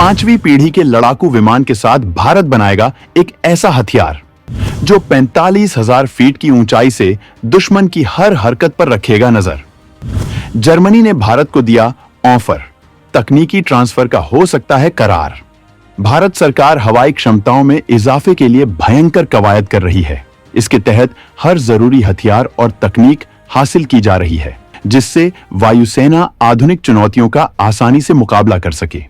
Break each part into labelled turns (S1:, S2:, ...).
S1: 5वीं पीढ़ी के लड़ाकू विमान के साथ भारत बनाएगा एक ऐसा हथियार जो 45,000 फीट की ऊंचाई से दुश्मन की हर हरकत पर रखेगा नजर। जर्मनी ने भारत को दिया ऑफर, तकनीकी ट्रांसफर का हो सकता है करार। भारत सरकार हवाई क्षमताओं में इजाफे के लिए भयंकर कवायद कर रही है। इसके तहत हर जरूरी हथियार और तकनीक हासिल की जा रही है, जिससे वायुसेना आधुनिक चुनौतियों का आसानी से मुकाबला कर सके।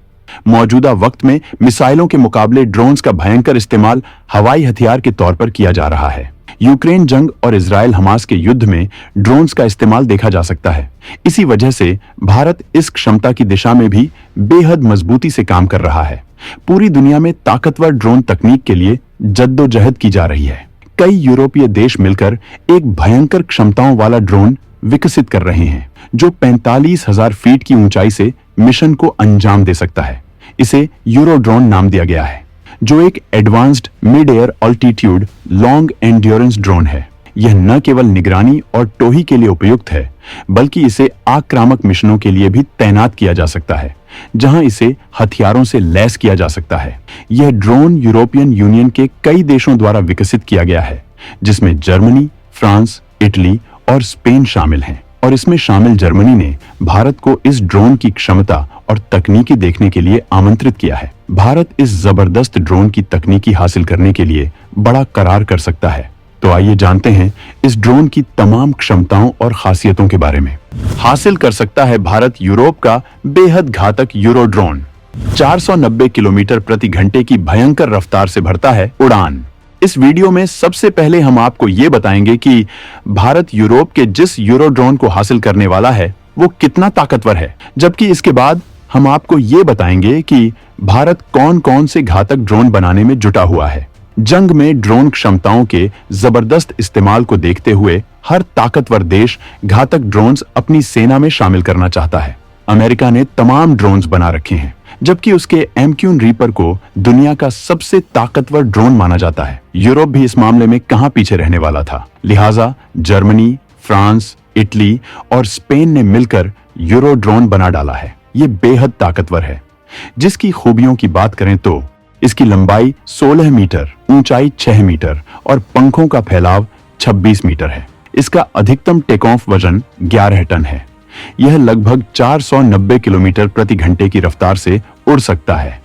S1: मौजूदा वक्त में मिसाइलों के मुकाबले ड्रोन्स का भयंकर इस्तेमाल हवाई हथियार के तौर पर किया जा रहा है। यूक्रेन जंग और इजराइल हमास के युद्ध में ड्रोन्स का इस्तेमाल देखा जा सकता है। इसी वजह से भारत इस क्षमता की दिशा में भी बेहद मजबूती से काम कर रहा है। पूरी दुनिया में ताकतवर ड्रोन तकनीक के लिए जद्दोजहद की जा रही है। कई यूरोपीय देश मिलकर एक भयंकर क्षमताओं वाला ड्रोन विकसित कर रहे हैं, जो 45,000 फीट की ऊंचाई से मिशन को अंजाम दे सकता है। इसे यूरोड्रोन नाम दिया गया है, जो एक advanced mid air altitude long endurance drone है। यह न केवल निगरानी और टोही के लिए उपयुक्त है, बल्कि इसे आक्रामक मिशनों के लिए भी तैनात किया जा सकता है, जहां इसे हथियारों से लैस किया जा सकता है। यह ड्रोन यूरोपियन यूनियन के कई देशों द्वारा विकसित किया गया है, जिसमें जर्मनी, फ्रांस, इटली और स्पेन शामिल हैं। और इसमें शामिल जर्मनी ने भारत को इस ड्रोन की क्षमता और तकनीकी देखने के लिए आमंत्रित किया है। भारत इस जबरदस्त ड्रोन की तकनीकी हासिल करने के लिए बड़ा करार कर सकता है। तो आइए जानते हैं इस ड्रोन की तमाम क्षमताओं और खासियतों के बारे में। हासिल कर सकता है भारत यूरोप का बेहद घातक यूरो ड्रोन। 490 किलोमीटर प्रति घंटे की भयंकर रफ्तार से भरता है उड़ान। इस वीडियो में सबसे पहले हम आपको ये बताएंगे कि भारत यूरोप के जिस यूरो ड्रोन को हासिल करने वाला है वो कितना ताकतवर है, जबकि इसके बाद हम आपको ये बताएंगे कि भारत कौन कौन से घातक ड्रोन बनाने में जुटा हुआ है। जंग में ड्रोन क्षमताओं के जबरदस्त इस्तेमाल को देखते हुए हर ताकतवर देश घातक ड्रोन्स अपनी सेना में शामिल करना चाहता है। अमेरिका ने तमाम ड्रोन्स बना रखे हैं, जबकि उसके MQ रीपर को दुनिया का सबसे ताकतवर ड्रोन माना जाता है। यूरोप भी इस मामले में कहां पीछे रहने वाला था। लिहाजा जर्मनी, फ्रांस, इटली और स्पेन ने मिलकर यूरो ड्रोन बना डाला है। ये बेहद ताकतवर है। जिसकी खूबियों की बात करें तो इसकी लंबाई 16 मीटर, ऊंचाई 6 मीटर और पंखों का फैलाव 26 मीटर है। इसका अधिकतम टेक ऑफ वजन 11 टन है। यह लगभग 490 किलोमीटर प्रति घंटे की रफ्तार से उड़ सकता है।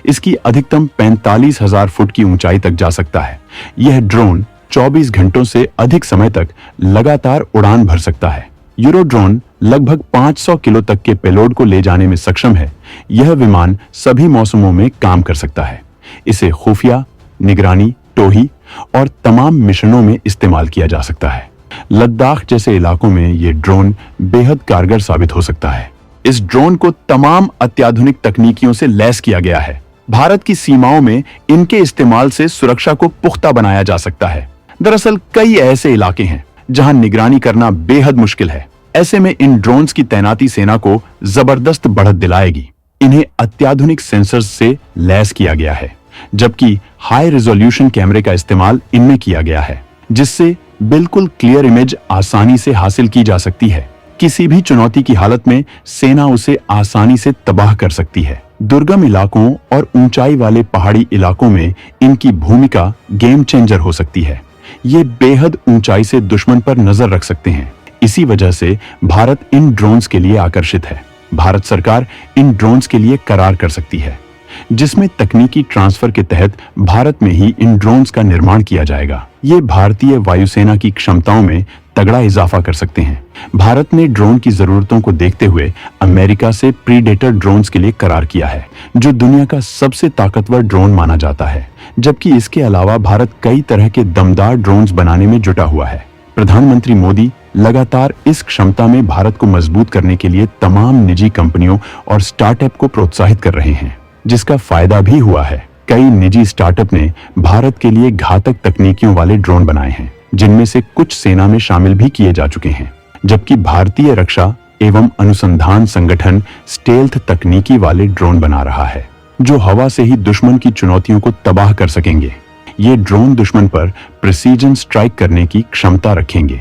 S1: इसकी अधिकतम 45,000 फुट की ऊंचाई तक जा सकता है। यह ड्रोन 24 घंटों से अधिक समय तक लगातार उड़ान भर सकता है। यूरो ड्रोन लगभग 500 किलो तक के पेलोड को ले जाने में सक्षम है। यह विमान सभी मौसमों में काम कर सकता है। इसे खुफिया, निगरानी, टोही और तमाम मिशनों में इस्तेमाल किया जा सकता है। लद्दाख जैसे इलाकों में यह ड्रोन बेहद कारगर साबित हो सकता है। इस ड्रोन को तमाम अत्याधुनिक तकनीकियों से लैस किया गया है। भारत की सीमाओं में इनके इस्तेमाल से सुरक्षा को पुख्ता बनाया जा सकता है। दरअसल कई ऐसे इलाके हैं जहां निगरानी करना बेहद मुश्किल है। ऐसे में इन ड्रोन्स की तैनाती सेना को जबरदस्त बढ़त दिलाएगी। इन्हें अत्याधुनिक सेंसर्स से लैस किया गया है, जबकि हाई रेजोल्यूशन कैमरे का इस्तेमाल इनमें किया गया है, जिससे बिल्कुल क्लियर इमेज आसानी से हासिल की जा सकती है। किसी भी चुनौती की हालत में सेना उसे आसानी से तबाह कर सकती है। दुर्गम इलाकों और ऊंचाई वाले पहाड़ी इलाकों में इनकी भूमिका गेम चेंजर हो सकती है। ये बेहद ऊंचाई से दुश्मन पर नजर रख सकते हैं। इसी वजह से भारत इन ड्रोन्स के लिए आकर्षित है। भारत सरकार इन ड्रोन्स के लिए करार कर सकती है, जिसमें तकनीकी ट्रांसफर के तहत भारत में ही इन ड्रोन्स का निर्माण किया जाएगा। ये भारतीय वायुसेना की क्षमताओं में तगड़ा इजाफा कर सकते हैं। भारत ने ड्रोन की जरूरतों को देखते हुए अमेरिका से प्रीडेटर ड्रोन्स के लिए करार किया है, जो दुनिया का सबसे ताकतवर ड्रोन माना जाता है। जबकि इसके अलावा भारत कई तरह के दमदार ड्रोन्स बनाने में जुटा हुआ है। प्रधानमंत्री मोदी लगातार इस क्षमता में भारत को मजबूत करने के लिए तमाम निजी कंपनियों और स्टार्टअप को प्रोत्साहित कर रहे हैं, जिसका फायदा भी हुआ है। कई निजी स्टार्टअप ने भारत के लिए घातक तकनीकियों वाले ड्रोन बनाए हैं, जिनमें से कुछ सेना में शामिल भी किए जा चुके हैं। जबकि भारतीय रक्षा एवं अनुसंधान संगठन स्टेल्थ तकनीकी वाले ड्रोन बना रहा है, जो हवा से ही दुश्मन की चुनौतियों को तबाह कर सकेंगे। ये ड्रोन दुश्मन पर प्रिसीजन स्ट्राइक करने की क्षमता रखेंगे।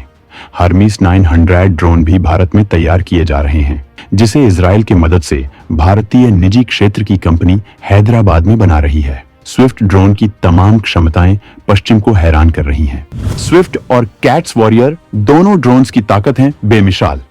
S1: हर्मीस 900 ड्रोन भी भारत में तैयार किए जा रहे हैं, जिसे इजराइल की मदद से भारतीय निजी क्षेत्र की कंपनी हैदराबाद में बना रही है। स्विफ्ट ड्रोन की तमाम क्षमताएं पश्चिम को हैरान कर रही हैं। स्विफ्ट और कैट्स वॉरियर दोनों ड्रोन्स की ताकत है बेमिसाल।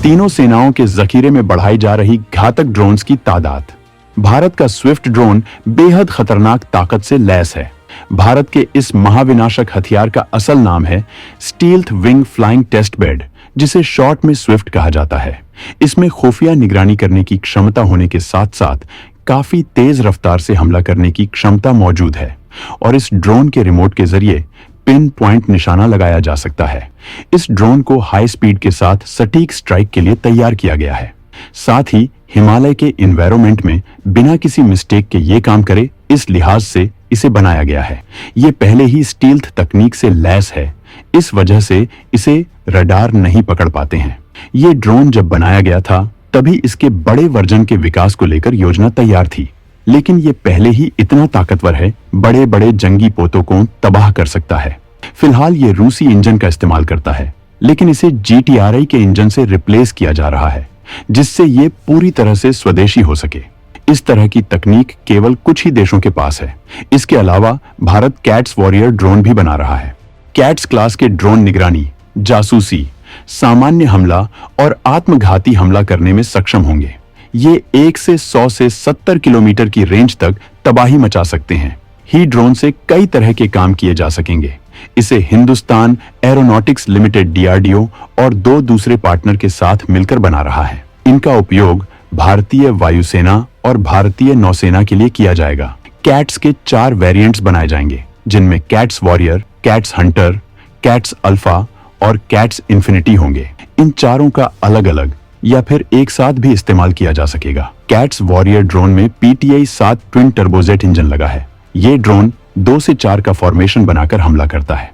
S1: तीनों सेनाओं के जखीरे में बढ़ाई जा रही घातक ड्रोन्स की तादाद। भारत का स्विफ्ट ड्रोन बेहद खतरनाक ताकत से लैस है। भारत के इस महाविनाशक हथियार का असल नाम है stealth wing flying test bed, जिसे शॉर्ट में स्विफ्ट कहा जाता है। इसमें खुफिया निगरानी करने की क्षमता होने के साथ साथ काफी तेज रफ्तार से हमला करने की क्षमता मौजूद है और इस ड्रोन के रिमोट के जरिए पिन पॉइंट निशाना लगाया जा सकता है। इस ड्रोन को हाई स्पीड के साथ सटीक स्ट्राइक के लिए तैयार किया गया है। साथ ही हिमालय के एनवायरनमेंट में बिना किसी मिस्टेक के ये काम करे, इस लिहाज से इसे बनाया गया है। ये पहले ही स्टील्थ तकनीक से लैस है, इस वजह से इसे रडार नहीं पकड़ पाते हैं। ये ड्रोन जब बनाया गया था तभी इसके बड़े वर्जन के विकास को लेकर योजना तैयार थी, लेकिन ये पहले ही इतना ताकतवर है, बड़े बड़े जंगी पोतों को तबाह कर सकता है। फिलहाल ये रूसी इंजन का इस्तेमाल करता है, लेकिन इसे GTRI के इंजन से रिप्लेस किया जा रहा है, जिससे ये पूरी तरह से स्वदेशी हो सके। इस तरह की तकनीक केवल कुछ ही देशों के पास है। इसके अलावा भारत कैट्स वॉरियर ड्रोन भी बना रहा है। कैट्स क्लास के ड्रोन निगरानी, जासूसी, सामान्य हमला और आत्मघाती हमला करने में सक्षम होंगे। ये 1 से 100 से 70 किलोमीटर की रेंज तक तबाही मचा सकते हैं। ही ड्रोन से कई तरह के काम किए जा सकेंगे। इसे हिंदुस्तान एरोनॉटिक्स लिमिटेड DRDO और 2 दूसरे पार्टनर के साथ मिलकर बना रहा है। इनका उपयोग भारतीय वायुसेना और भारतीय नौसेना के लिए किया जाएगा। कैट्स के 4 वेरिएंट्स बनाए जाएंगे, जिनमें cats warrior, cats Hunter, cats alpha और कैट्स इन्फिनिटी होंगे। इन चारों का अलग अलग या फिर एक साथ भी इस्तेमाल किया जा सकेगा। कैट्स वॉरियर ड्रोन में PTI 7 ट्विन टर्बोजेट इंजन लगा है। ये ड्रोन 2 से 4 का फॉर्मेशन बनाकर हमला करता है।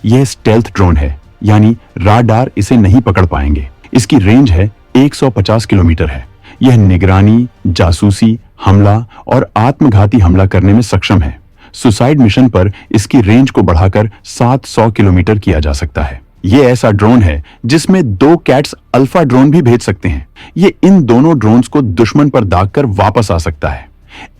S1: यह स्टेल्थ ड्रोन है, यानी राडार इसे नहीं पकड़ पाएंगे। इसकी रेंज है 150 किलोमीटर है। यह निगरानी, जासूसी, हमला और आत्मघाती हमला करने में सक्षम है। सुसाइड मिशन पर इसकी रेंज को बढ़ाकर 700 किलोमीटर किया जा सकता है। ये ऐसा ड्रोन है जिसमें 2 कैट्स अल्फा ड्रोन भी भेज सकते हैं। ये इन दोनों ड्रोन्स को दुश्मन पर दागकर वापस आ सकता है।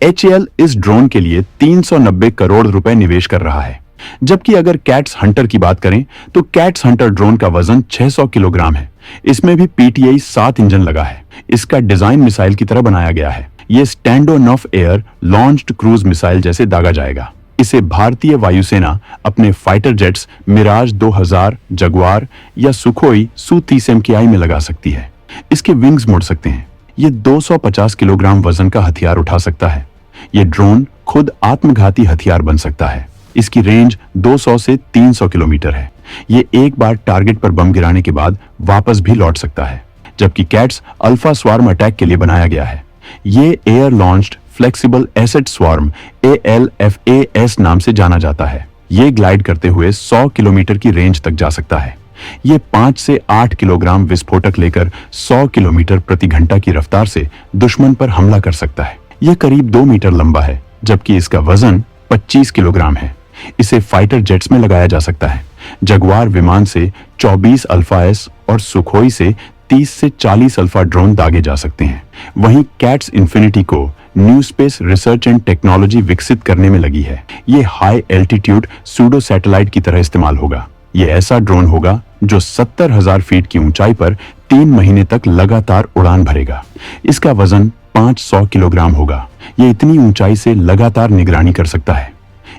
S1: HAL इस ड्रोन के लिए 390 करोड़ रुपए निवेश कर रहा है। जबकि अगर कैट्स हंटर की बात करें तो कैट्स हंटर ड्रोन का वजन 600 किलोग्राम है। इसमें भी PTI 7 इंजन लगा है। इसका डिजाइन मिसाइल की तरह बनाया गया है। ये stand on off air launched cruise missile जैसे दागा जाएगा। इसे भारतीय वायुसेना अपने फाइटर जेट्स मिराज 2000, जगुआर या सुखोई Su-30 MKI में लगा सकती है। इसके विंग्स मुड़ सकते हैं। ये 250 किलोग्राम वजन का हथियार उठा सकता है। ये ड्रोन खुद आत्मघाती हथियार बन सकता है। इसकी रेंज 200 से 300 किलोमीटर है। ये एक बार टारगेट पर बम गिराने के बाद वापस भी लौट सकता है। जबकि कैट्स अल्फा स्वार्म अटैक के लिए बनाया गया है। ये air launched flexible asset swarm ALFAS नाम से जाना जाता है। ये ग्लाइड करते हुए 100 किलोमीटर की रेंज तक जा सकता है। ये 5 से 8 किलोग्राम विस्फोटक लेकर 100 किलोमीटर प्रति घंटा की रफ्तार से दुश्मन पर हमला कर सकता है। यह करीब 2 मीटर लंबा है, जबकि इसका वजन 25 किलोग्राम है। इसे फाइटर जेट्स में लगाया जा सकता है। जगुआर विमान से 24 अल्फा एस और सुखोई से 30 से 40 अल्फा ड्रोन दागे जा सकते हैं। वहीं कैट्स इन्फिनिटी को new space research and technology विकसित करने में लगी है। ये हाई एल्टीट्यूड सूडो सैटेलाइट की तरह इस्तेमाल होगा। ये ऐसा ड्रोन होगा जो 70,000 फीट की ऊंचाई पर 3 महीने तक लगातार उड़ान भरेगा। इसका वजन 500 किलोग्राम होगा। ये इतनी ऊंचाई से लगातार निगरानी कर सकता है।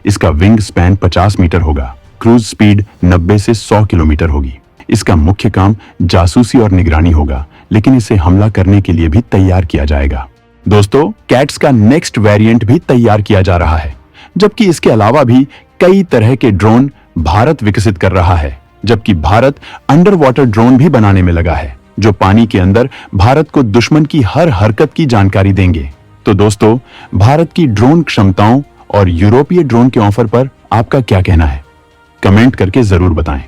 S1: इसका विंग स्पैन 50 मीटर होगा। क्रूज स्पीड 90 से 100 किलोमीटर होगी। इसका मुख्य काम जासूसी और निगरानी होगा, लेकिन इसे हमला करने के लिए भी तैयार किया जाएगा। दोस्तों, कैट्स का नेक्स्ट वेरिएंट भी तैयार किया जा रहा है, जबकि इसके अलावा भी कई तरह के ड्रोन भारत विकसित कर रहा है। जबकि भारत अंडर वाटर ड्रोन भी बनाने में लगा है, जो पानी के अंदर भारत को दुश्मन की हर हरकत की जानकारी देंगे। तो दोस्तों, भारत की ड्रोन क्षमताओं और यूरोपीय ड्रोन के ऑफर पर आपका क्या कहना है? कमेंट करके जरूर बताएं।